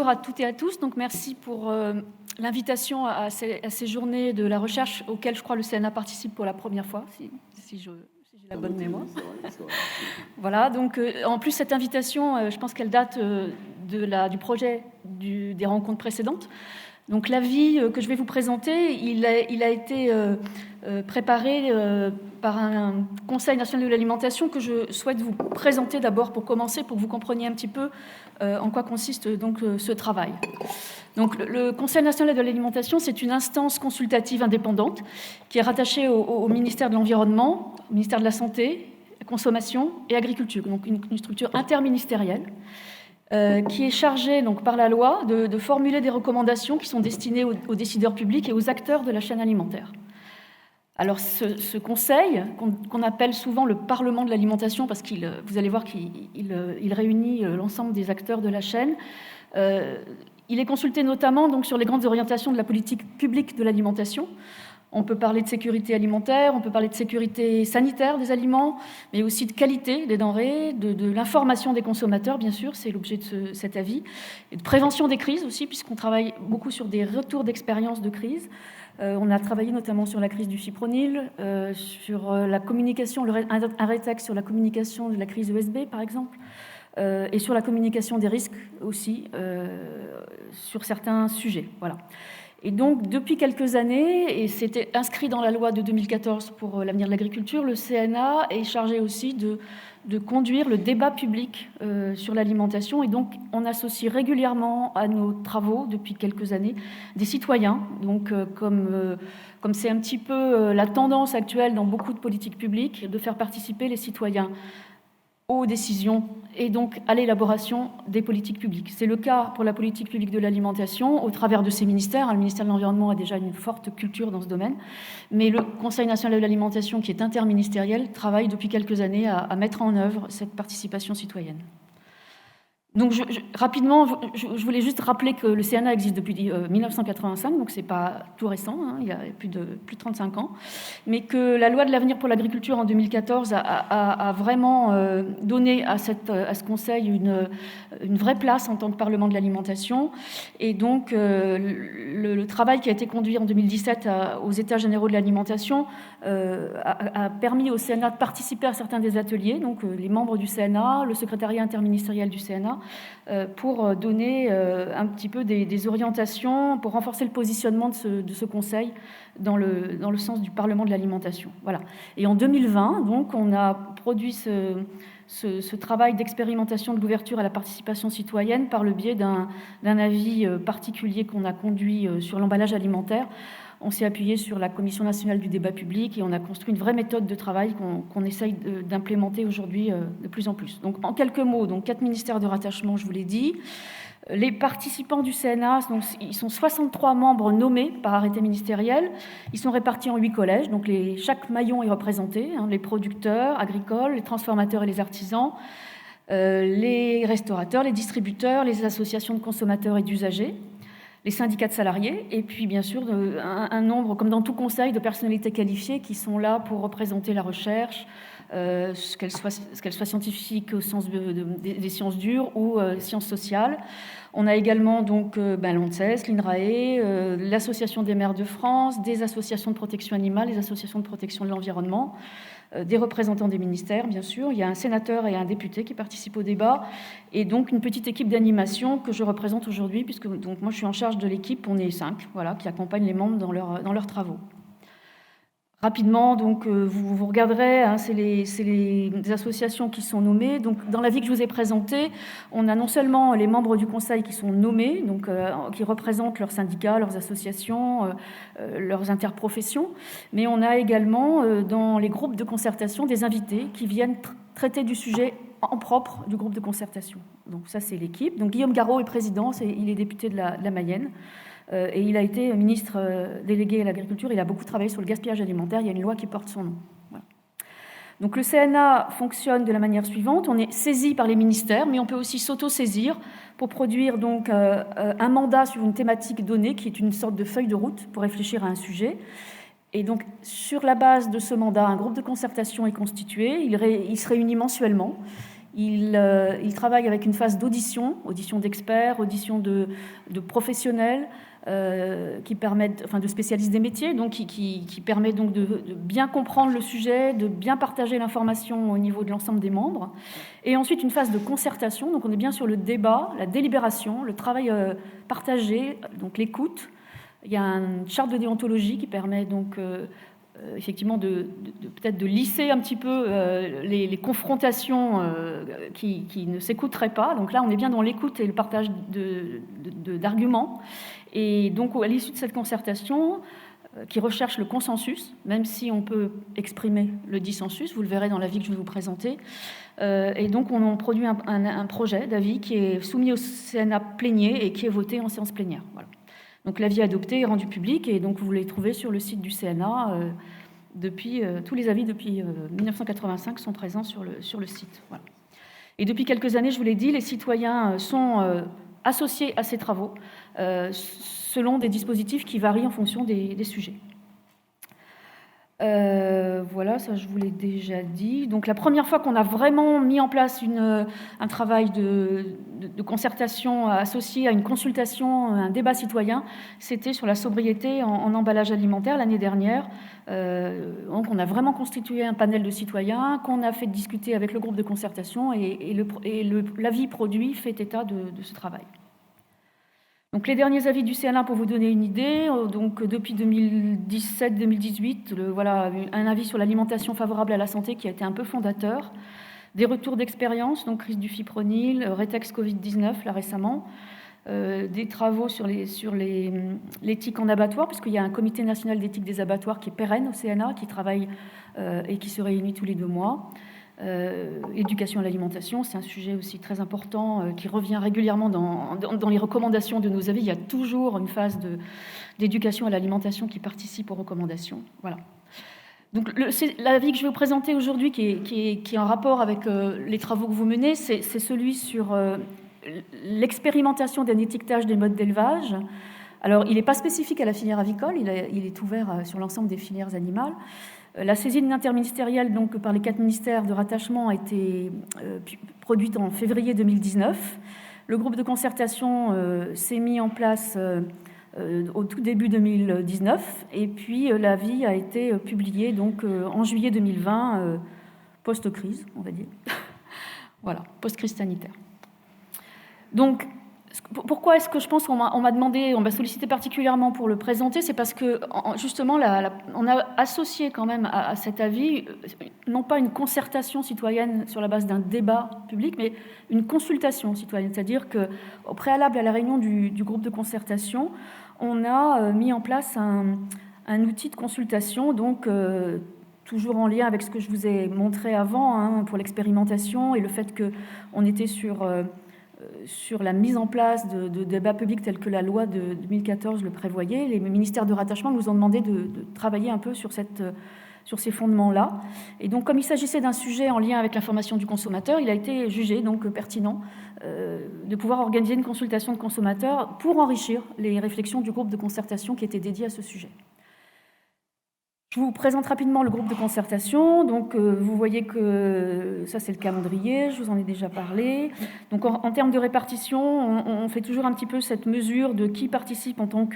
bonjour à toutes et à tous. Donc, merci pour l'invitation à ces journées de la recherche auxquelles je crois le CNA participe pour la première fois, si j'ai la bonne mémoire. C'est vrai. Voilà, donc en plus cette invitation, je pense qu'elle date du projet des rencontres précédentes. Donc l'avis que je vais vous présenter, il a été préparé par un Conseil national de l'alimentation que je souhaite vous présenter d'abord pour commencer, pour que vous compreniez un petit peu en quoi consiste donc ce travail. Donc le Conseil national de l'alimentation, c'est une instance consultative indépendante qui est rattachée au ministère de l'Environnement, au ministère de la Santé, Consommation et Agriculture, donc une structure interministérielle. Qui est chargé donc, par la loi de formuler des recommandations qui sont destinées aux décideurs publics et aux acteurs de la chaîne alimentaire. Alors ce conseil, qu'on appelle souvent le Parlement de l'alimentation, parce vous allez voir qu'il réunit l'ensemble des acteurs de la chaîne, il est consulté notamment donc, sur les grandes orientations de la politique publique de l'alimentation. On peut parler de sécurité alimentaire, on peut parler de sécurité sanitaire des aliments, mais aussi de qualité des denrées, de l'information des consommateurs, bien sûr, c'est l'objet de cet avis, et de prévention des crises aussi, puisqu'on travaille beaucoup sur des retours d'expérience de crise. On a travaillé notamment sur la crise du fipronil, sur la communication, un rétexte sur la communication de la crise ESB, par exemple, et sur la communication des risques aussi, sur certains sujets. Voilà. Et donc, depuis quelques années, et c'était inscrit dans la loi de 2014 pour l'avenir de l'agriculture, le CNA est chargé aussi de conduire le débat public sur l'alimentation. Et donc, on associe régulièrement à nos travaux, depuis quelques années, des citoyens. Donc, comme c'est un petit peu la tendance actuelle dans beaucoup de politiques publiques, de faire participer les citoyens aux décisions et donc à l'élaboration des politiques publiques. C'est le cas pour la politique publique de l'alimentation au travers de ses ministères. Le ministère de l'Environnement a déjà une forte culture dans ce domaine, mais le Conseil national de l'alimentation, qui est interministériel, travaille depuis quelques années à mettre en œuvre cette participation citoyenne. Donc, rapidement, je voulais juste rappeler que le CNA existe depuis 1985, donc c'est pas tout récent, hein, il y a plus de 35 ans, mais que la loi de l'avenir pour l'agriculture en 2014 a vraiment donné à ce Conseil une vraie place en tant que Parlement de l'alimentation. Et donc, le travail qui a été conduit en 2017 aux États généraux de l'alimentation a permis au CNA de participer à certains des ateliers, donc les membres du CNA, le secrétariat interministériel du CNA, pour donner un petit peu des orientations, pour renforcer le positionnement de ce Conseil dans le sens du Parlement de l'alimentation. Voilà. Et en 2020, donc, on a produit ce travail d'expérimentation de l'ouverture à la participation citoyenne par le biais d'un avis particulier qu'on a conduit sur l'emballage alimentaire. On s'est appuyé sur la Commission nationale du débat public et on a construit une vraie méthode de travail qu'on essaye d'implémenter aujourd'hui de plus en plus. Donc, en quelques mots, donc 4 ministères de rattachement, je vous l'ai dit. Les participants du CNA, donc, ils sont 63 membres nommés par arrêté ministériel. Ils sont répartis en 8 collèges, donc chaque maillon est représenté, hein, les producteurs agricoles, les transformateurs et les artisans, les restaurateurs, les distributeurs, les associations de consommateurs et d'usagers, les syndicats de salariés, et puis bien sûr un nombre, comme dans tout conseil, de personnalités qualifiées qui sont là pour représenter la recherche, qu'elle soit scientifique au sens des sciences dures ou sciences sociales. On a également donc l'ANSES, l'INRAE, l'Association des maires de France, des associations de protection animale, les associations de protection de l'environnement, des représentants des ministères, bien sûr. Il y a un sénateur et un député qui participent au débat, et donc une petite équipe d'animation que je représente aujourd'hui, puisque donc, moi je suis en charge de l'équipe, on est 5, voilà, qui accompagnent les membres dans leurs travaux. Rapidement, donc, vous regarderez, hein, c'est les associations qui sont nommées. Donc, dans l'avis que je vous ai présenté, on a non seulement les membres du Conseil qui sont nommés, donc, qui représentent leurs syndicats, leurs associations, leurs interprofessions, mais on a également, dans les groupes de concertation, des invités qui viennent traiter du sujet en propre du groupe de concertation. Donc, ça, c'est l'équipe. Donc, Guillaume Garot est président, il est député de la Mayenne. Et il a été ministre délégué à l'agriculture. Il a beaucoup travaillé sur le gaspillage alimentaire. Il y a une loi qui porte son nom. Voilà. Donc le CNA fonctionne de la manière suivante. On est saisi par les ministères, mais on peut aussi s'auto-saisir pour produire donc un mandat sur une thématique donnée, qui est une sorte de feuille de route pour réfléchir à un sujet. Et donc, sur la base de ce mandat, un groupe de concertation est constitué. Il se réunit mensuellement. Il travaille avec une phase d'audition d'experts, audition de professionnels, qui permettent, de spécialistes des métiers, donc qui permet donc de bien comprendre le sujet, de bien partager l'information au niveau de l'ensemble des membres. Et ensuite une phase de concertation, donc on est bien sur le débat, la délibération, le travail partagé, donc l'écoute. Il y a une charte de déontologie qui permet donc effectivement peut-être de lisser un petit peu les confrontations qui ne s'écouteraient pas. Donc là, on est bien dans l'écoute et le partage d'arguments. Et donc, à l'issue de cette concertation, qui recherche le consensus, même si on peut exprimer le dissensus, vous le verrez dans l'avis que je vais vous présenter. Et donc, on produit un projet d'avis qui est soumis au CNA plénier et qui est voté en séance plénière. Voilà. Donc, l'avis adopté est rendu public et donc vous les trouvez sur le site du CNA. Tous les avis depuis 1985 sont présents sur le site. Voilà. Et depuis quelques années, je vous l'ai dit, les citoyens sont associés à ces travaux selon des dispositifs qui varient en fonction des sujets. Voilà, ça je vous l'ai déjà dit. Donc la première fois qu'on a vraiment mis en place un travail de concertation associé à une consultation, un débat citoyen, c'était sur la sobriété en emballage alimentaire l'année dernière. Donc on a vraiment constitué un panel de citoyens qu'on a fait discuter avec le groupe de concertation et l'avis produit fait état de ce travail. Donc les derniers avis du CNA, pour vous donner une idée, donc depuis 2017-2018, voilà, un avis sur l'alimentation favorable à la santé qui a été un peu fondateur, des retours d'expérience, donc crise du fipronil, rétex Covid-19 là récemment, des travaux sur l'éthique en abattoir, puisqu'il y a un comité national d'éthique des abattoirs qui est pérenne au CNA, qui travaille et qui se réunit tous les 2 mois. Éducation à l'alimentation, c'est un sujet aussi très important qui revient régulièrement dans les recommandations de nos avis. Il y a toujours une phase d'éducation à l'alimentation qui participe aux recommandations. Voilà. Donc l'avis que je vais vous présenter aujourd'hui, qui est en rapport avec les travaux que vous menez, c'est celui sur l'expérimentation d'un étiquetage des modes d'élevage. Alors, il n'est pas spécifique à la filière avicole, il est ouvert sur l'ensemble des filières animales. La saisine interministérielle donc, par les 4 ministères de rattachement a été produite en février 2019. Le groupe de concertation s'est mis en place au tout début 2019 et puis l'avis a été publié donc, en juillet 2020, post-crise, on va dire. Voilà, post-crise sanitaire. Donc, pourquoi est-ce que je pense qu'on m'a sollicité particulièrement pour le présenter? C'est parce que, justement, on a associé quand même à cet avis, non pas une concertation citoyenne sur la base d'un débat public, mais une consultation citoyenne. C'est-à-dire qu'au préalable à la réunion du groupe de concertation, on a mis en place un outil de consultation, donc toujours en lien avec ce que je vous ai montré avant, pour l'expérimentation et le fait qu'on était sur la mise en place de débats publics tels que la loi de 2014 le prévoyait. Les ministères de rattachement nous ont demandé de travailler un peu sur ces fondements-là. Et donc, comme il s'agissait d'un sujet en lien avec l'information du consommateur, il a été jugé donc pertinent de pouvoir organiser une consultation de consommateurs pour enrichir les réflexions du groupe de concertation qui était dédié à ce sujet. Je vous présente rapidement le groupe de concertation. Donc, vous voyez que ça, c'est le calendrier, je vous en ai déjà parlé. Donc, en termes de répartition, on fait toujours un petit peu cette mesure de qui participe en tant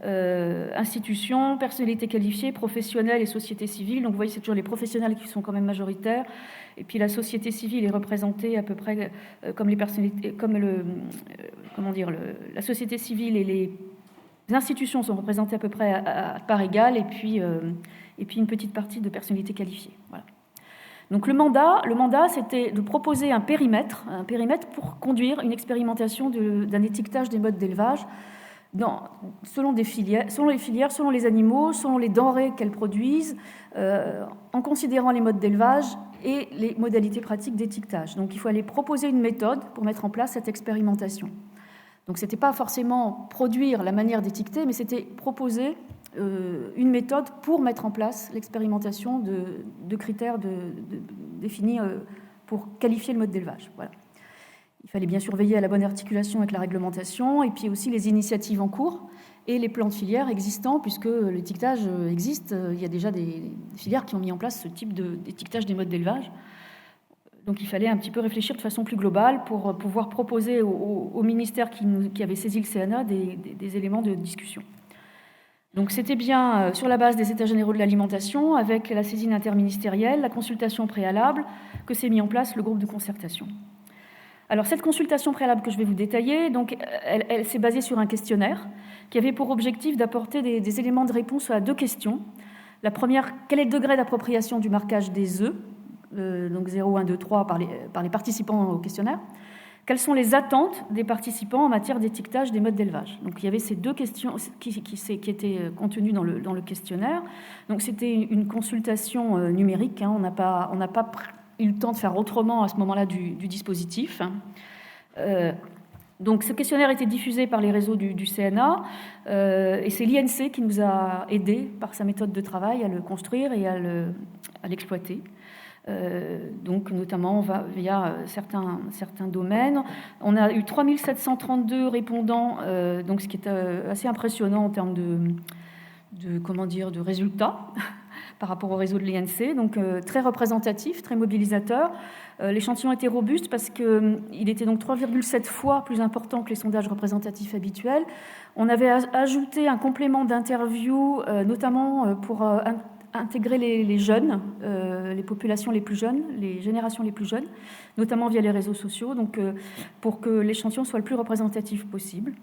qu'institution, personnalité qualifiée, professionnelle et société civile. Donc, vous voyez, c'est toujours les professionnels qui sont quand même majoritaires. Et puis, la société civile est représentée à peu près comme les personnalités, la société civile et les institutions sont représentées à peu près à part égale, et puis une petite partie de personnalités qualifiées. Voilà. Donc le mandat, c'était de proposer un périmètre pour conduire une expérimentation d'un étiquetage des modes d'élevage selon les filières, selon les animaux, selon les denrées qu'elles produisent, en considérant les modes d'élevage et les modalités pratiques d'étiquetage. Donc il faut aller proposer une méthode pour mettre en place cette expérimentation. Donc, ce n'était pas forcément produire la manière d'étiqueter, mais c'était proposer une méthode pour mettre en place l'expérimentation de critères définis pour qualifier le mode d'élevage. Voilà. Il fallait bien surveiller à la bonne articulation avec la réglementation et puis aussi les initiatives en cours et les plans de filières existants, puisque l'étiquetage existe. Il y a déjà des filières qui ont mis en place ce type d'étiquetage des modes d'élevage. Donc il fallait un petit peu réfléchir de façon plus globale pour pouvoir proposer au ministère qui avait saisi le CNA des éléments de discussion. Donc c'était bien sur la base des États généraux de l'alimentation, avec la saisine interministérielle, la consultation préalable, que s'est mis en place le groupe de concertation. Alors cette consultation préalable que je vais vous détailler, donc, elle s'est basée sur un questionnaire qui avait pour objectif d'apporter des éléments de réponse à deux questions. La première, quel est le degré d'appropriation du marquage des œufs, donc 0, 1, 2, 3, par les participants au questionnaire? Quelles sont les attentes des participants en matière d'étiquetage des modes d'élevage? Donc il y avait ces deux questions qui étaient contenues dans le questionnaire. Donc c'était une consultation numérique, hein. On n'a pas eu le temps de faire autrement à ce moment-là du dispositif. Donc ce questionnaire a été diffusé par les réseaux du CNA et c'est l'INC qui nous a aidés par sa méthode de travail à le construire et à l'exploiter. Donc notamment via certains domaines. On a eu 3732 répondants, donc ce qui est assez impressionnant en termes de résultats par rapport au réseau de l'INC, donc très représentatif, très mobilisateur. L'échantillon était robuste parce qu'il était donc 3,7 fois plus important que les sondages représentatifs habituels. On avait ajouté un complément d'interview, notamment pour intégrer les jeunes, les populations les plus jeunes, les générations les plus jeunes, notamment via les réseaux sociaux, donc pour que l'échantillon soit le plus représentatif possible.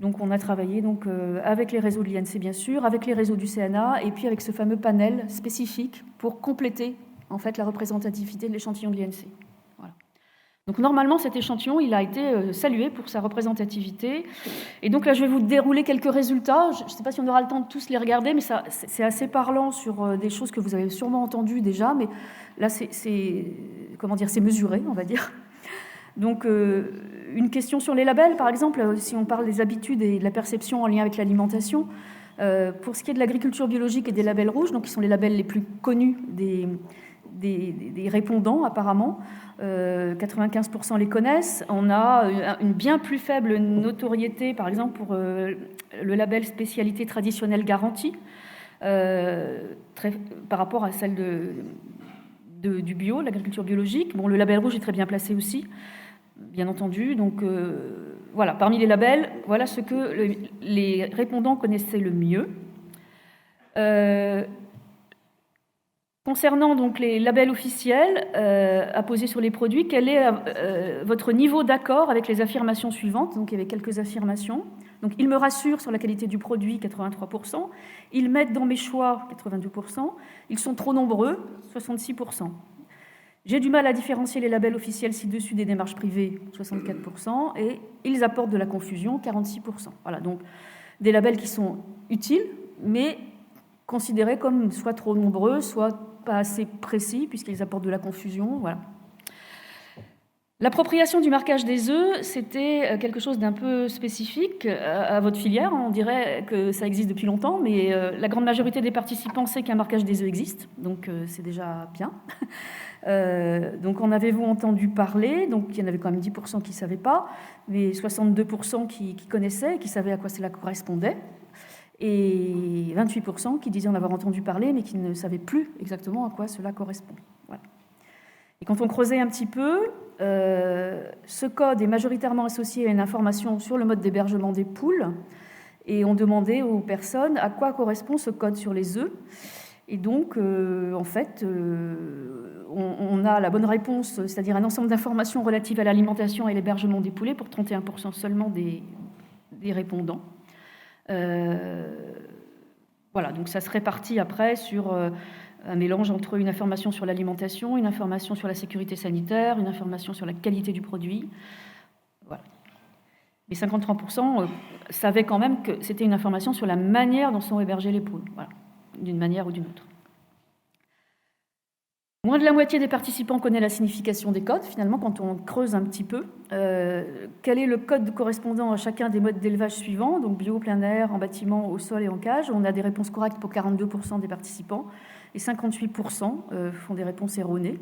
Donc on a travaillé donc, avec les réseaux de l'INC bien sûr, avec les réseaux du CNA et puis avec ce fameux panel spécifique pour compléter en fait la représentativité de l'échantillon de l'INC. Voilà. Donc normalement cet échantillon il a été salué pour sa représentativité et donc là je vais vous dérouler quelques résultats. Je ne sais pas si on aura le temps de tous les regarder, mais c'est assez parlant sur des choses que vous avez sûrement entendues déjà, mais là c'est mesuré on va dire. Donc, une question sur les labels, par exemple, si on parle des habitudes et de la perception en lien avec l'alimentation. Pour ce qui est de l'agriculture biologique et des labels rouges, donc qui sont les labels les plus connus des répondants, apparemment, 95% les connaissent. On a une bien plus faible notoriété, par exemple, pour le label spécialité traditionnelle garantie, par rapport à celle du bio, l'agriculture biologique. Bon, le label rouge est très bien placé aussi, bien entendu. Donc voilà, parmi les labels, voilà ce que les répondants connaissaient le mieux. Concernant donc les labels officiels apposés sur les produits, quel est votre niveau d'accord avec les affirmations suivantes? Donc il y avait quelques affirmations. Donc ils me rassurent sur la qualité du produit, 83%. Ils m'aident dans mes choix, 82%. Ils sont trop nombreux, 66%. J'ai du mal à différencier les labels officiels ci-dessus des démarches privées, 64%. Et ils apportent de la confusion, 46%. Voilà, donc des labels qui sont utiles, mais considérés comme soit trop nombreux, soit pas assez précis, puisqu'ils apportent de la confusion. Voilà. L'appropriation du marquage des œufs, c'était quelque chose d'un peu spécifique à votre filière. On dirait que ça existe depuis longtemps, mais la grande majorité des participants sait qu'un marquage des œufs existe, donc c'est déjà bien. Donc en avez-vous entendu parler? Donc il y en avait quand même 10% qui ne savaient pas, mais 62% qui connaissaient et qui savaient à quoi cela correspondait, et 28% qui disaient en avoir entendu parler, mais qui ne savaient plus exactement à quoi cela correspond. Voilà. Et quand on creusait un petit peu, ce code est majoritairement associé à une information sur le mode d'hébergement des poules, et on demandait aux personnes à quoi correspond ce code sur les œufs. Et donc, en fait, on a la bonne réponse, c'est-à-dire un ensemble d'informations relatives à l'alimentation et l'hébergement des poulets pour 31% seulement des répondants. Voilà, donc ça se répartit après sur un mélange entre une information sur l'alimentation, une information sur la sécurité sanitaire, une information sur la qualité du produit. Voilà. Mais 53% savaient quand même que c'était une information sur la manière dont sont hébergées les poules, voilà, d'une manière ou d'une autre. Moins de la moitié des participants connaît la signification des codes, finalement, quand on creuse un petit peu. Quel est le code correspondant à chacun des modes d'élevage suivants, donc bio, plein air, en bâtiment, au sol et en cage? On a des réponses correctes pour 42% des participants, et 58% font des réponses erronées.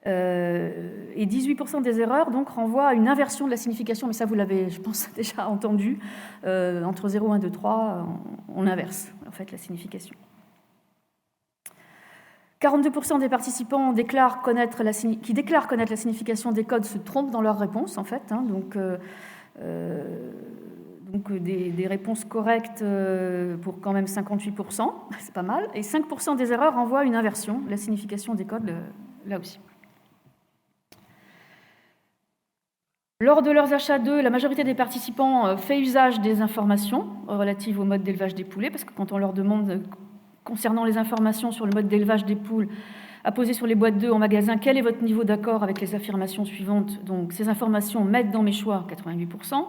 Et 18% des erreurs donc, renvoient à une inversion de la signification, mais ça vous l'avez, je pense, déjà entendu. Entre 0, 1, 2, 3, on inverse en fait la signification. 42% des participants qui déclarent connaître la signification des codes se trompent dans leurs réponses, en fait. Donc des réponses correctes pour quand même 58%, c'est pas mal. Et 5% des erreurs renvoient à une inversion de la signification des codes, là aussi. Lors de leurs achats d'œufs, la majorité des participants fait usage des informations relatives au mode d'élevage des poulets, parce que quand on leur demande, concernant les informations sur le mode d'élevage des poules, à poser sur les boîtes d'œufs en magasin, quel est votre niveau d'accord avec les affirmations suivantes? Donc, ces informations m'aident dans mes choix, 88%.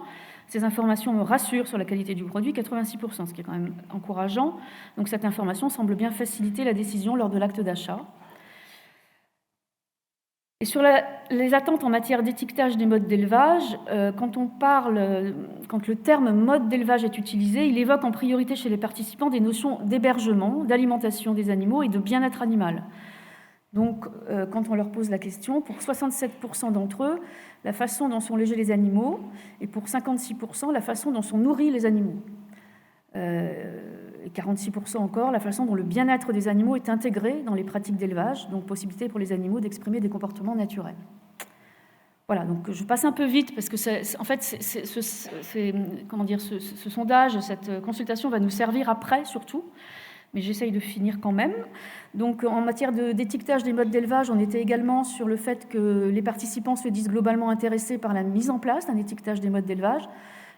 Ces informations me rassurent sur la qualité du produit, 86%, ce qui est quand même encourageant. Donc, cette information semble bien faciliter la décision lors de l'acte d'achat. Et sur les attentes en matière d'étiquetage des modes d'élevage, quand le terme mode d'élevage est utilisé, il évoque en priorité chez les participants des notions d'hébergement, d'alimentation des animaux et de bien-être animal. Donc, quand on leur pose la question, pour 67% d'entre eux, la façon dont sont logés les animaux, et pour 56%, la façon dont sont nourris les animaux. Et 46% encore, la façon dont le bien-être des animaux est intégré dans les pratiques d'élevage, donc possibilité pour les animaux d'exprimer des comportements naturels. Voilà, donc je passe un peu vite parce que ce sondage, cette consultation va nous servir après surtout, mais j'essaye de finir quand même. Donc en matière d'étiquetage des modes d'élevage, on était également sur le fait que les participants se disent globalement intéressés par la mise en place d'un étiquetage des modes d'élevage.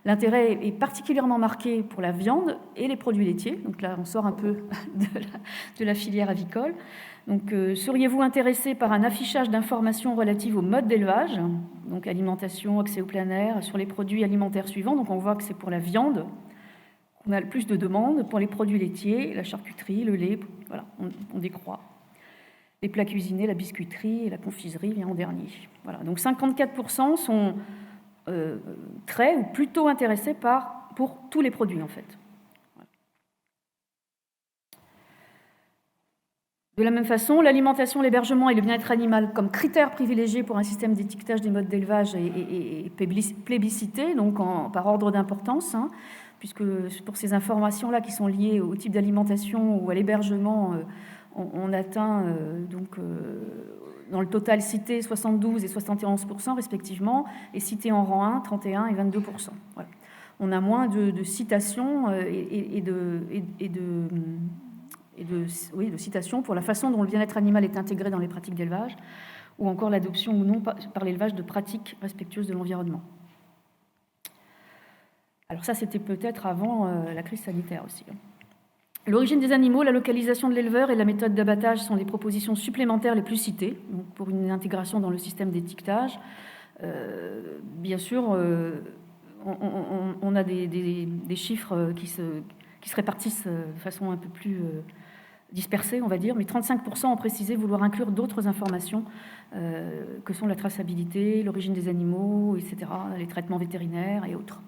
L'intérêt est particulièrement marqué pour la viande et les produits laitiers. Donc là, on sort un peu de la filière avicole. Donc, seriez-vous intéressé par un affichage d'informations relatives au mode d'élevage, donc alimentation, accès au plein air, sur les produits alimentaires suivants? Donc on voit que c'est pour la viande qu'on a le plus de demandes, pour les produits laitiers, la charcuterie, le lait, voilà, on décroît. Les plats cuisinés, la biscuiterie et la confiserie vient en dernier. Voilà, donc 54% sont très ou plutôt intéressés pour tous les produits en fait. De la même façon, l'alimentation, l'hébergement et le bien-être animal comme critères privilégiés pour un système d'étiquetage des modes d'élevage est plébiscité, donc par ordre d'importance, puisque pour ces informations-là qui sont liées au type d'alimentation ou à l'hébergement, on atteint dans le total cité 72 et 71% respectivement, et cité en rang 1, 31 et 22%. Voilà. On a moins de citations et de citations pour la façon dont le bien-être animal est intégré dans les pratiques d'élevage, ou encore l'adoption ou non par l'élevage de pratiques respectueuses de l'environnement. Alors ça, c'était peut-être avant la crise sanitaire aussi. L'origine des animaux, la localisation de l'éleveur et la méthode d'abattage sont les propositions supplémentaires les plus citées donc pour une intégration dans le système d'étiquetage. Bien sûr, on a des chiffres qui se répartissent de façon un peu plus dispersée, on va dire, mais 35% ont précisé vouloir inclure d'autres informations que sont la traçabilité, l'origine des animaux, etc., les traitements vétérinaires et autres.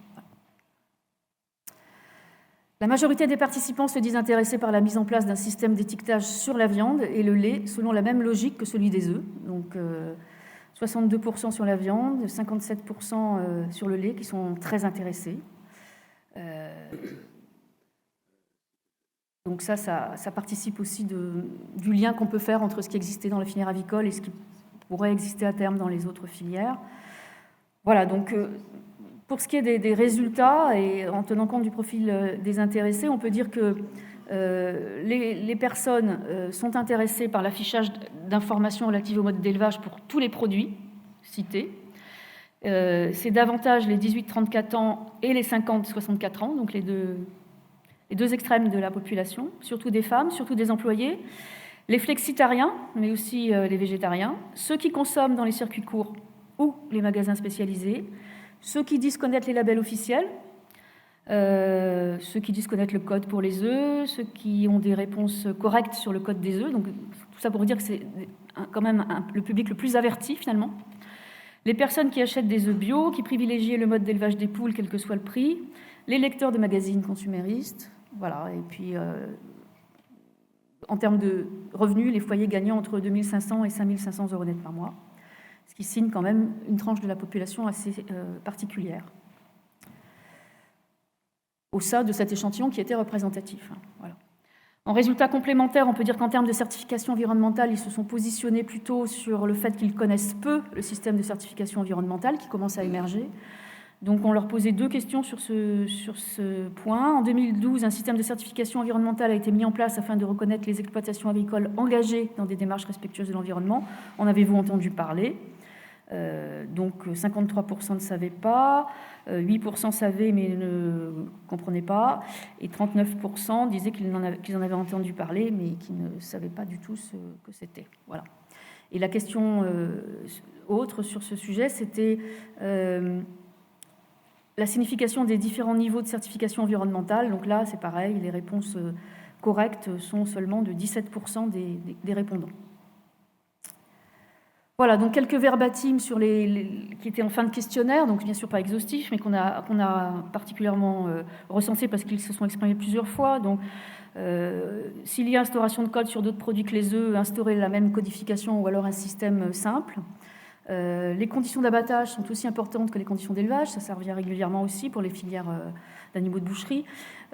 La majorité des participants se disent intéressés par la mise en place d'un système d'étiquetage sur la viande et le lait, selon la même logique que celui des œufs. Donc 62% sur la viande, 57% sur le lait, qui sont très intéressés. Donc ça participe aussi du lien qu'on peut faire entre ce qui existait dans la filière avicole et ce qui pourrait exister à terme dans les autres filières. Voilà, donc... Pour ce qui est des résultats, et en tenant compte du profil des intéressés, on peut dire que les personnes sont intéressées par l'affichage d'informations relatives au mode d'élevage pour tous les produits cités. C'est davantage les 18-34 ans et les 50-64 ans, donc les deux extrêmes de la population, surtout des femmes, surtout des employés, les flexitariens, mais aussi les végétariens, ceux qui consomment dans les circuits courts ou les magasins spécialisés, ceux qui disent connaître les labels officiels, ceux qui disent connaître le code pour les œufs, ceux qui ont des réponses correctes sur le code des œufs. Donc, tout ça pour dire que c'est quand même le public le plus averti, finalement. Les personnes qui achètent des œufs bio, qui privilégient le mode d'élevage des poules, quel que soit le prix. Les lecteurs de magazines consuméristes. Voilà. Et puis, en termes de revenus, les foyers gagnant entre 2 500 et 5 500 € net par mois, ce qui signe quand même une tranche de la population assez particulière au sein de cet échantillon qui était représentatif. Voilà. En résultat complémentaire, on peut dire qu'en termes de certification environnementale, ils se sont positionnés plutôt sur le fait qu'ils connaissent peu le système de certification environnementale qui commence à émerger. Donc on leur posait 2 questions sur ce point. En 2012, un système de certification environnementale a été mis en place afin de reconnaître les exploitations agricoles engagées dans des démarches respectueuses de l'environnement. En avez-vous entendu parler ? Donc 53% ne savaient pas, 8% savaient mais ne comprenaient pas, et 39% disaient qu'ils en avaient entendu parler mais qu'ils ne savaient pas du tout ce que c'était. Voilà. Et la question autre sur ce sujet, c'était la signification des différents niveaux de certification environnementale. Donc là, c'est pareil, les réponses correctes sont seulement de 17% des répondants. Voilà, donc quelques verbatims sur qui étaient en fin de questionnaire, donc bien sûr pas exhaustifs, mais qu'on a particulièrement recensés parce qu'ils se sont exprimés plusieurs fois. Donc, s'il y a instauration de code sur d'autres produits que les œufs, instaurer la même codification ou alors un système simple. Les conditions d'abattage sont aussi importantes que les conditions d'élevage, ça revient régulièrement aussi pour les filières d'animaux de boucherie.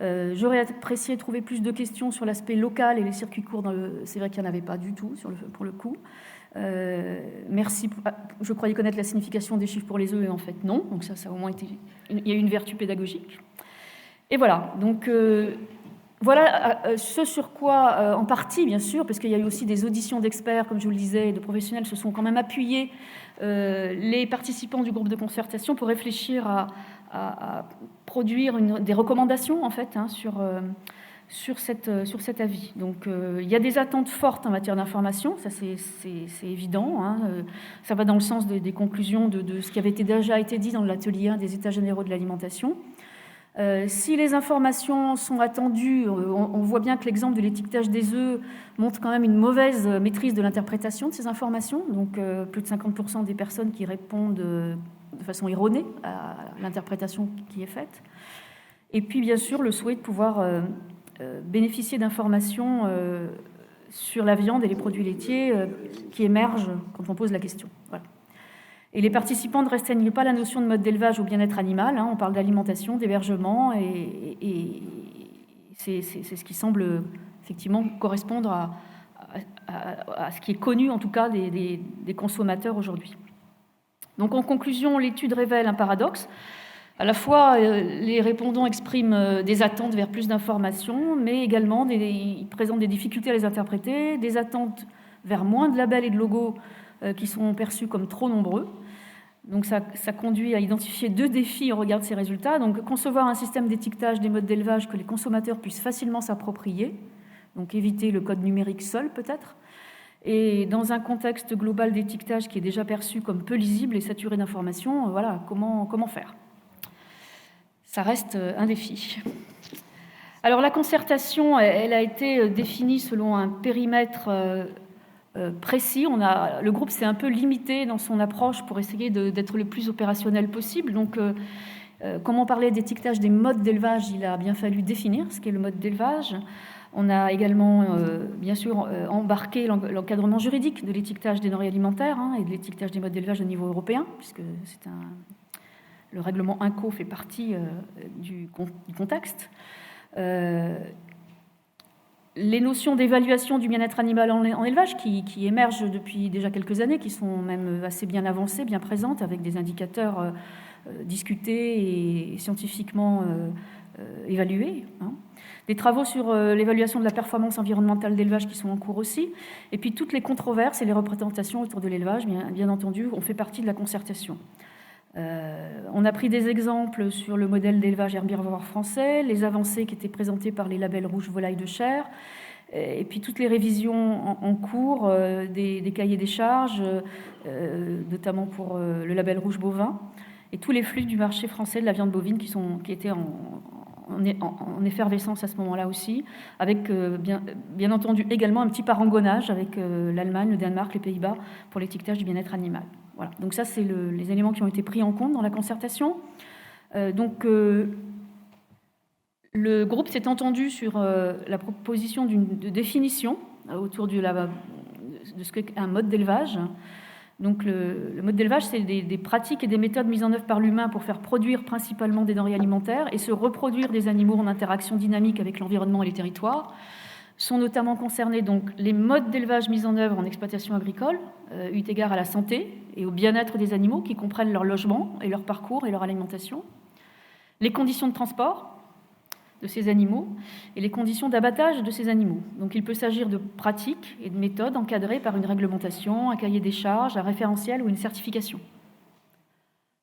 J'aurais apprécié trouver plus de questions sur l'aspect local et les circuits courts. C'est vrai qu'il n'y en avait pas du tout pour le coup. Merci. Je croyais connaître la signification des chiffres pour les œufs et en fait non. Donc ça a au moins été. Il y a eu une vertu pédagogique. Et voilà. Donc voilà ce sur quoi, en partie bien sûr, parce qu'il y a eu aussi des auditions d'experts, comme je vous le disais, et de professionnels se sont quand même appuyés les participants du groupe de concertation pour réfléchir à produire des recommandations en fait sur cet avis. Donc il y a des attentes fortes en matière d'information, ça c'est évident. Ça va dans le sens des conclusions de ce qui avait déjà été dit dans l'atelier 1 des États généraux de l'alimentation. Si les informations sont attendues, on voit bien que l'exemple de l'étiquetage des œufs montre quand même une mauvaise maîtrise de l'interprétation de ces informations. Donc plus de 50% des personnes qui répondent de façon erronée à l'interprétation qui est faite. Et puis bien sûr le souhait de pouvoir bénéficier d'informations sur la viande et les produits laitiers qui émergent quand on pose la question. Voilà. Et les participants ne restreignent pas la notion de mode d'élevage au bien-être animal. On parle d'alimentation, d'hébergement, et c'est ce qui semble effectivement correspondre à ce qui est connu, en tout cas, des consommateurs aujourd'hui. Donc, en conclusion, l'étude révèle un paradoxe. À la fois, les répondants expriment des attentes vers plus d'informations, mais également ils présentent des difficultés à les interpréter, des attentes vers moins de labels et de logos qui sont perçus comme trop nombreux. Donc ça conduit à identifier 2 défis au regard de ces résultats. Donc concevoir un système d'étiquetage des modes d'élevage que les consommateurs puissent facilement s'approprier, donc éviter le code numérique seul peut-être, et dans un contexte global d'étiquetage qui est déjà perçu comme peu lisible et saturé d'informations, voilà, comment faire ? Ça reste un défi. Alors la concertation, elle a été définie selon un périmètre précis. Le groupe s'est un peu limité dans son approche pour essayer d'être le plus opérationnel possible. Donc, comme on parlait d'étiquetage des modes d'élevage, il a bien fallu définir ce qu'est le mode d'élevage. On a également, bien sûr, embarqué l'encadrement juridique de l'étiquetage des denrées alimentaires et de l'étiquetage des modes d'élevage au niveau européen, puisque le règlement INCO fait partie du contexte. Les notions d'évaluation du bien-être animal en élevage qui émergent depuis déjà quelques années, qui sont même assez bien avancées, bien présentes, avec des indicateurs discutés et scientifiquement évalués. Des travaux sur l'évaluation de la performance environnementale d'élevage qui sont en cours aussi. Et puis toutes les controverses et les représentations autour de l'élevage, bien entendu, ont fait partie de la concertation. On a pris des exemples sur le modèle d'élevage herbivore français, les avancées qui étaient présentées par les labels rouges volaille de chair, et puis toutes les révisions en cours des cahiers des charges, notamment pour le label rouge bovin, et tous les flux du marché français de la viande bovine qui étaient en effervescence à ce moment-là aussi, avec bien entendu également un petit parangonnage avec l'Allemagne, le Danemark, les Pays-Bas pour l'étiquetage du bien-être animal. Voilà. Donc ça, c'est les éléments qui ont été pris en compte dans la concertation. Le groupe s'est entendu sur la proposition de définition autour de ce qu'est un mode d'élevage. Donc le mode d'élevage, c'est des pratiques et des méthodes mises en œuvre par l'humain pour faire produire principalement des denrées alimentaires et se reproduire des animaux en interaction dynamique avec l'environnement et les territoires. Sont notamment concernés donc les modes d'élevage mis en œuvre en exploitation agricole, eu égard à la santé et au bien-être des animaux, qui comprennent leur logement et leur parcours et leur alimentation, les conditions de transport de ces animaux et les conditions d'abattage de ces animaux. Donc il peut s'agir de pratiques et de méthodes encadrées par une réglementation, un cahier des charges, un référentiel ou une certification.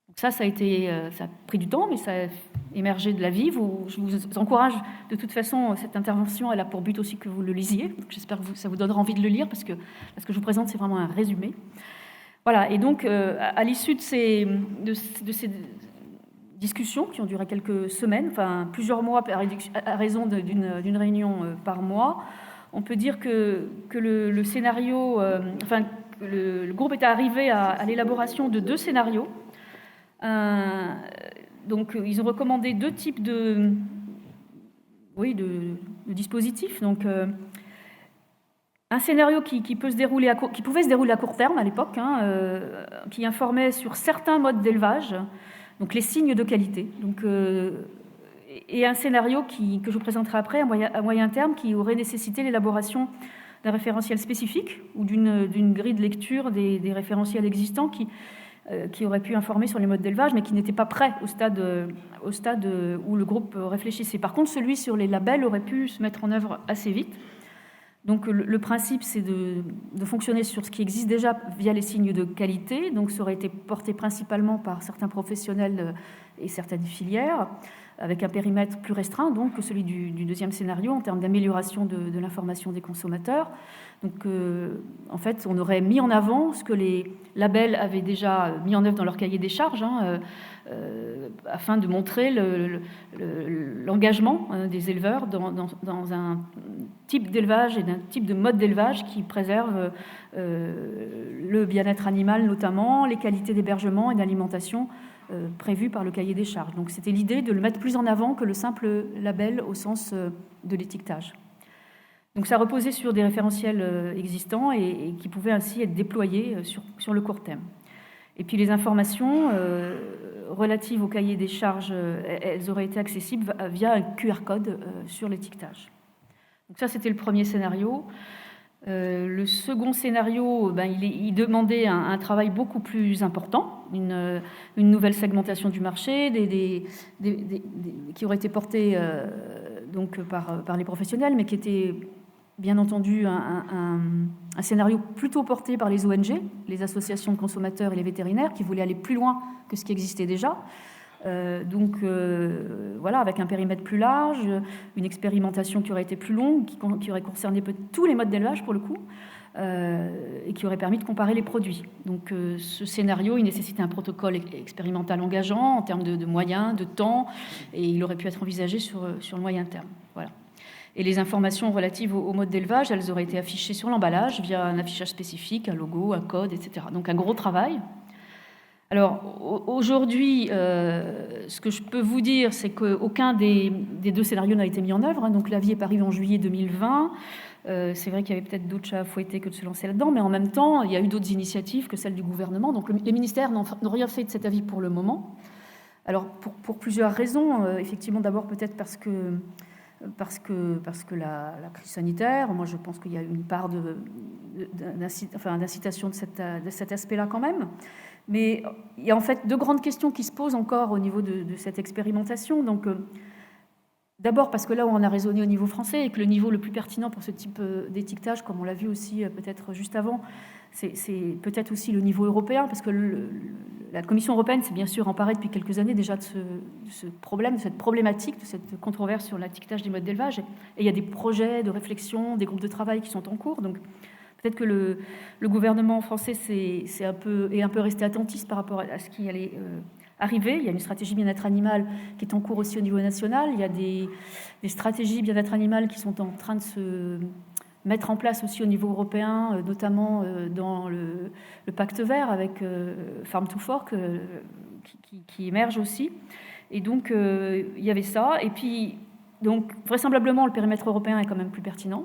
Donc ça a pris du temps, mais ça a émergé de la vie. Je vous encourage, de toute façon, cette intervention, elle a pour but aussi que vous le lisiez. Donc j'espère que ça vous donnera envie de le lire, parce que ce que je vous présente, c'est vraiment un résumé. Voilà, et donc, à l'issue de ces discussions qui ont duré quelques semaines, enfin plusieurs mois à raison d'une réunion par mois, on peut dire que le scénario, le groupe est arrivé à l'élaboration de 2 scénarios. Donc, ils ont recommandé 2 types de dispositifs. Donc, un scénario qui pouvait se dérouler à court terme à l'époque, qui informait sur certains modes d'élevage, donc les signes de qualité. Donc, et un scénario que je vous présenterai après, à moyen terme, qui aurait nécessité l'élaboration d'un référentiel spécifique ou d'une grille de lecture des référentiels existants qui aurait pu informer sur les modes d'élevage, mais qui n'était pas prêt au stade où le groupe réfléchissait. Par contre, celui sur les labels aurait pu se mettre en œuvre assez vite. Donc le principe, c'est de fonctionner sur ce qui existe déjà via les signes de qualité. Donc ça aurait été porté principalement par certains professionnels et certaines filières, avec un périmètre plus restreint donc, que celui du deuxième scénario en termes d'amélioration de l'information des consommateurs. Donc en fait, on aurait mis en avant ce que les labels avaient déjà mis en œuvre dans leur cahier des charges, afin de montrer l'engagement des éleveurs dans un type d'élevage et d'un type de mode d'élevage qui préserve le bien-être animal notamment, les qualités d'hébergement et d'alimentation prévues par le cahier des charges. Donc c'était l'idée de le mettre plus en avant que le simple label au sens de l'étiquetage. Donc ça reposait sur des référentiels existants et qui pouvaient ainsi être déployés sur le court terme. Et puis les informations relatives au cahier des charges, elles auraient été accessibles via un QR code sur l'étiquetage. Donc ça, c'était le premier scénario. Le second scénario, il demandait un travail beaucoup plus important, une nouvelle segmentation du marché, qui aurait été portée donc par les professionnels, mais qui était bien entendu un scénario plutôt porté par les ONG, les associations de consommateurs et les vétérinaires, qui voulaient aller plus loin que ce qui existait déjà. Voilà, avec un périmètre plus large, une expérimentation qui aurait été plus longue, qui aurait concerné tous les modes d'élevage pour le coup, et qui aurait permis de comparer les produits. Donc ce scénario, il nécessitait un protocole expérimental engageant en termes de moyens, de temps, et il aurait pu être envisagé sur le moyen terme. Voilà. Et les informations relatives au mode d'élevage, elles auraient été affichées sur l'emballage via un affichage spécifique, un logo, un code, etc. Donc un gros travail. Alors aujourd'hui, ce que je peux vous dire, c'est qu'aucun des 2 scénarios n'a été mis en œuvre. Donc l'avis est paru en juillet 2020. C'est vrai qu'il y avait peut-être d'autres chats à fouetter que de se lancer là-dedans, mais en même temps, il y a eu d'autres initiatives que celles du gouvernement. Donc les ministères n'ont rien fait de cet avis pour le moment. Alors pour plusieurs raisons. Effectivement, d'abord peut-être parce que la crise sanitaire, moi je pense qu'il y a une part d'incitation de cet aspect-là quand même. Mais il y a en fait 2 grandes questions qui se posent encore au niveau de cette expérimentation. Donc, d'abord parce que là où on a raisonné au niveau français et que le niveau le plus pertinent pour ce type d'étiquetage, comme on l'a vu aussi peut-être juste avant, c'est peut-être aussi le niveau européen, parce que la Commission européenne s'est bien sûr emparée depuis quelques années déjà de ce problème, de cette problématique, de cette controverse sur l'étiquetage des modes d'élevage. Et il y a des projets de réflexion, des groupes de travail qui sont en cours. Donc peut-être que le gouvernement français est un peu resté attentiste par rapport à ce qui allait arriver. Il y a une stratégie bien-être animal qui est en cours aussi au niveau national. Il y a des stratégies bien-être animal qui sont en train de se mettre en place aussi au niveau européen, notamment dans le pacte vert avec Farm to Fork qui émerge aussi. Et donc, il y avait ça. Et puis, donc, vraisemblablement, le périmètre européen est quand même plus pertinent.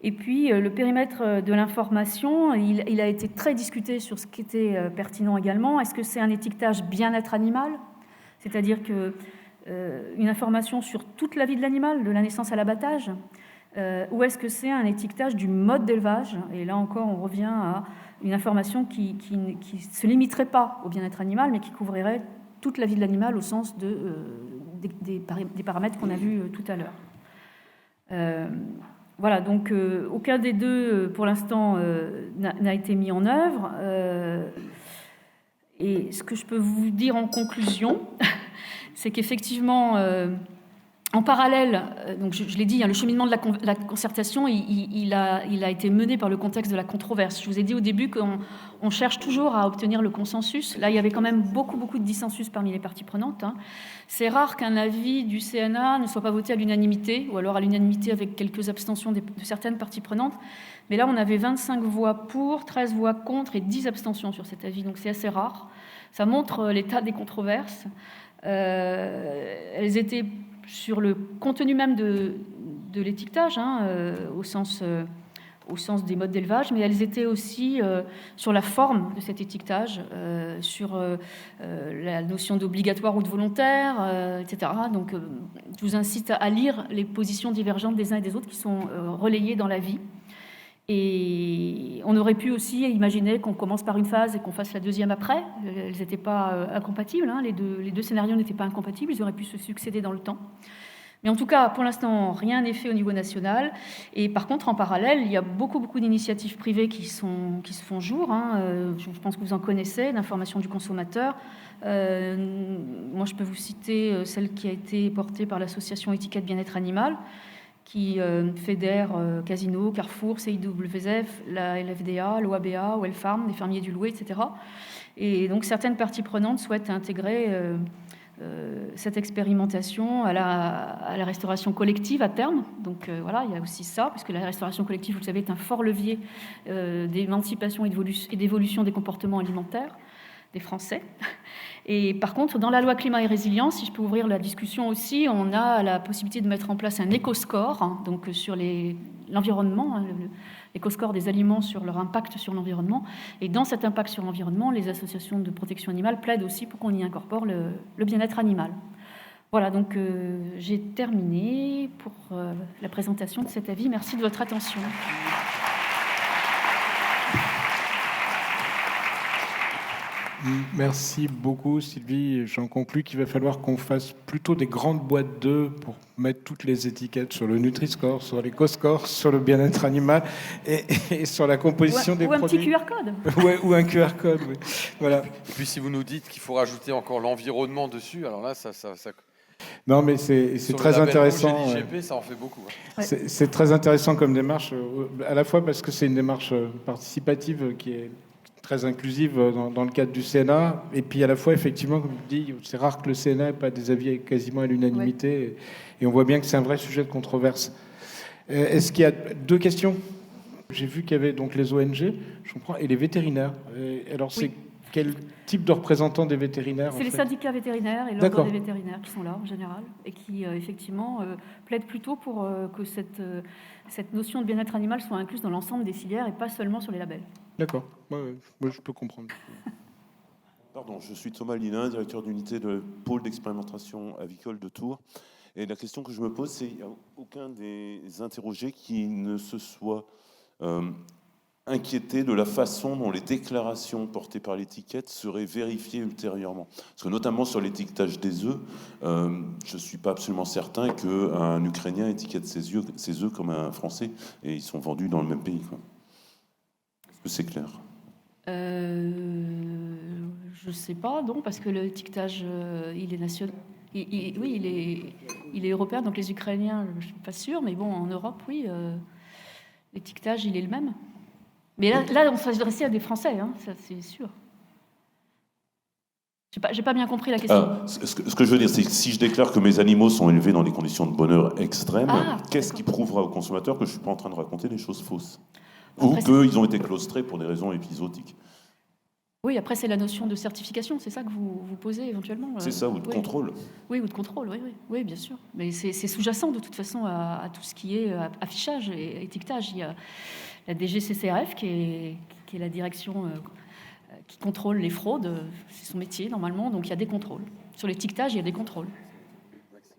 Et puis, le périmètre de l'information, il a été très discuté sur ce qui était pertinent également. Est-ce que c'est un étiquetage bien-être animal ? C'est-à-dire une information sur toute la vie de l'animal, de la naissance à l'abattage ? ou est-ce que c'est un étiquetage du mode d'élevage? Et là encore, on revient à une information qui ne se limiterait pas au bien-être animal, mais qui couvrirait toute la vie de l'animal au sens des paramètres qu'on a vus tout à l'heure. Voilà, donc aucun des deux, pour l'instant, n'a été mis en œuvre. Et ce que je peux vous dire en conclusion, c'est qu'effectivement, en parallèle, donc je l'ai dit, le cheminement de la concertation, il a été mené par le contexte de la controverse. Je vous ai dit au début qu'on cherche toujours à obtenir le consensus. Là, il y avait quand même beaucoup de dissensus parmi les parties prenantes. C'est rare qu'un avis du CNA ne soit pas voté à l'unanimité, ou alors à l'unanimité avec quelques abstentions de certaines parties prenantes. Mais là, on avait 25 voix pour, 13 voix contre et 10 abstentions sur cet avis. Donc c'est assez rare. Ça montre l'état des controverses. Elles étaient sur le contenu même de l'étiquetage, au sens des modes d'élevage, mais elles étaient aussi sur la forme de cet étiquetage, sur la notion d'obligatoire ou de volontaire, etc. Donc, je vous incite à lire les positions divergentes des uns et des autres qui sont relayées dans l'avis. Et on aurait pu aussi imaginer qu'on commence par une phase et qu'on fasse la deuxième après. Elles n'étaient pas incompatibles, les deux scénarios n'étaient pas incompatibles, ils auraient pu se succéder dans le temps. Mais en tout cas, pour l'instant, rien n'est fait au niveau national. Et par contre, en parallèle, il y a beaucoup d'initiatives privées qui se font jour. Je pense que vous en connaissez, d'information du consommateur. Moi, je peux vous citer celle qui a été portée par l'association Étiquette Bien-être Animal, qui fédère Casino, Carrefour, CIWF, la LFDA, l'OABA, Wellfarm, les fermiers du Louet, etc. Et donc certaines parties prenantes souhaitent intégrer cette expérimentation à la restauration collective à terme. Donc voilà, il y a aussi ça, parce que la restauration collective, vous le savez, est un fort levier d'émancipation et d'évolution des comportements alimentaires des Français. Et par contre, dans la loi climat et résilience, si je peux ouvrir la discussion aussi, on a la possibilité de mettre en place un éco-score, donc sur l'environnement, l'éco-score des aliments sur leur impact sur l'environnement. Et dans cet impact sur l'environnement, les associations de protection animale plaident aussi pour qu'on y incorpore le bien-être animal. Voilà, donc j'ai terminé pour la présentation de cet avis. Merci de votre attention. Merci beaucoup, Sylvie. J'en conclus qu'il va falloir qu'on fasse plutôt des grandes boîtes d'œufs pour mettre toutes les étiquettes sur le Nutri-Score, sur l'éco-score, sur le bien-être animal et sur la composition des produits. Ou un petit QR code. Ouais, ou un QR code, oui. Voilà. Et puis si vous nous dites qu'il faut rajouter encore l'environnement dessus, alors là, ça... Non, mais c'est très intéressant. l'IGP, ça en fait beaucoup. Ouais. C'est très intéressant comme démarche, à la fois parce que c'est une démarche participative qui est très inclusive dans le cadre du CNA, et puis à la fois, effectivement, comme je dis, c'est rare que le CNA n'ait pas des avis quasiment à l'unanimité, ouais. Et on voit bien que c'est un vrai sujet de controverse. Est-ce qu'il y a deux questions? J'ai vu qu'il y avait donc les ONG, je comprends, et les vétérinaires. Alors, c'est quel type de représentants des vétérinaires? C'est les syndicats vétérinaires et l'ordre des vétérinaires qui sont là, en général, et qui, effectivement, plaident plutôt pour que cette notion de bien-être animal soit incluse dans l'ensemble des filières et pas seulement sur les labels. D'accord, moi je peux comprendre. Pardon, je suis Thomas Lilin, directeur d'unité de pôle d'expérimentation avicole de Tours. Et la question que je me pose, c'est qu'il n'y a aucun des interrogés qui ne se soit inquiété de la façon dont les déclarations portées par l'étiquette seraient vérifiées ultérieurement. Parce que notamment sur l'étiquetage des œufs, je ne suis pas absolument certain qu'un Ukrainien étiquette ses œufs comme un Français, et ils sont vendus dans le même pays, quoi. Est-ce que c'est clair? Je ne sais pas, non, parce que l'étiquetage, il est national. Oui, il est européen, donc les Ukrainiens, je ne suis pas sûre, mais bon, en Europe, oui, l'étiquetage, il est le même. Mais là on s'adressait à des Français, ça c'est sûr. J'ai pas bien compris la question. Ce que je veux dire, c'est que si je déclare que mes animaux sont élevés dans des conditions de bonheur extrêmes, qu'est-ce qui prouvera au consommateur que je ne suis pas en train de raconter des choses fausses? Ou qu'ils ont été claustrés pour des raisons épisodiques? Oui, après c'est la notion de certification, c'est ça que vous posez éventuellement. C'est ça, ou de contrôle. Oui, ou de contrôle, oui, bien sûr. Mais c'est sous-jacent de toute façon à tout ce qui est affichage et étiquetage. Il y a la DGCCRF qui est la direction qui contrôle les fraudes, c'est son métier normalement, donc il y a des contrôles. Sur l'étiquetage, il y a des contrôles.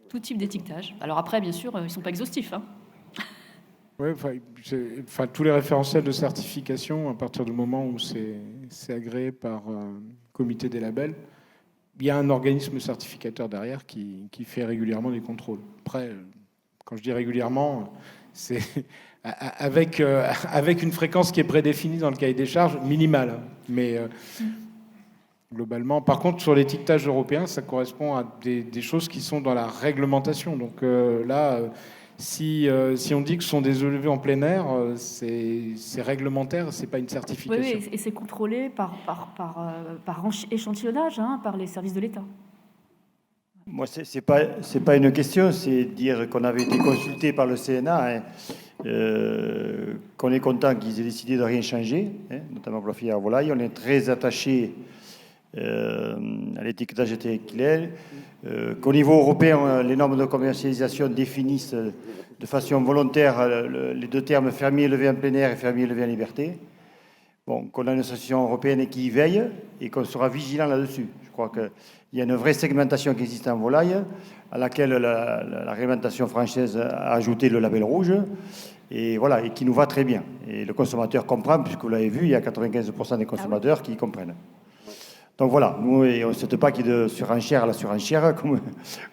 Tout type d'étiquetage. Alors après, bien sûr, ils ne sont pas exhaustifs. Oui, tous les référentiels de certification, à partir du moment où c'est agréé par un comité des labels, il y a un organisme certificateur derrière qui fait régulièrement des contrôles. Après, quand je dis régulièrement, c'est avec une fréquence qui est prédéfinie dans le cahier des charges, minimale. Hein. Mais globalement, par contre, sur l'étiquetage européen, ça correspond à des choses qui sont dans la réglementation. Donc là, si on dit que ce sont des œufs levés en plein air, c'est réglementaire, c'est pas une certification. Oui, et c'est contrôlé par échantillonnage, hein, par les services de l'État. Moi, c'est pas une question, c'est dire qu'on avait été consulté par le CNA, hein, qu'on est content qu'ils aient décidé de rien changer, hein, notamment pour la filière volaille. On est très attaché à l'étiquetage équilibré, qu'au niveau européen, les normes de commercialisation définissent de façon volontaire les deux termes fermier élevé en plein air et fermier élevé en liberté. Bon, qu'on a une association européenne qui y veille et qu'on sera vigilant là-dessus. Je crois qu'il y a une vraie segmentation qui existe en volaille, à laquelle la réglementation française a ajouté le label rouge, et voilà, et qui nous va très bien. Et le consommateur comprend, puisque vous l'avez vu, il y a 95% des consommateurs qui comprennent. Donc voilà, nous, on ne souhaite pas qu'il y ait de surenchère à la surenchère,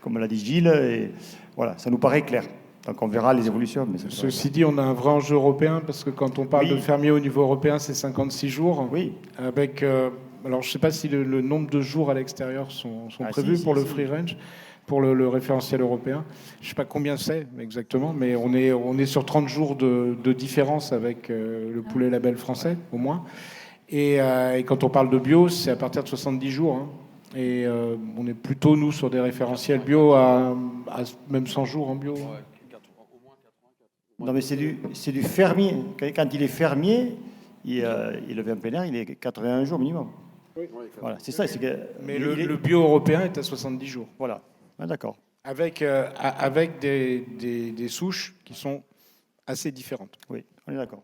comme l'a dit Gilles, et voilà, ça nous paraît clair. Donc on verra les évolutions. Mais ceci dit, on a un vrai enjeu européen, parce que quand on parle de fermier au niveau européen, c'est 56 jours. Oui. Avec, alors je ne sais pas si le nombre de jours à l'extérieur sont prévus pour le free range, pour le référentiel européen. Je ne sais pas combien c'est exactement, mais on est sur 30 jours de différence avec le poulet label français, au moins. Et quand on parle de bio, c'est à partir de 70 jours. Hein. Et on est plutôt, nous, sur des référentiels bio à même 100 jours en bio. Non, mais c'est du fermier. Quand il est fermier, il levé en plein air, il est 81 jours minimum. Oui. Voilà, c'est ça. Mais le bio européen est à 70 jours. Voilà, ah, d'accord. Avec des souches qui sont assez différentes. Oui, on est d'accord.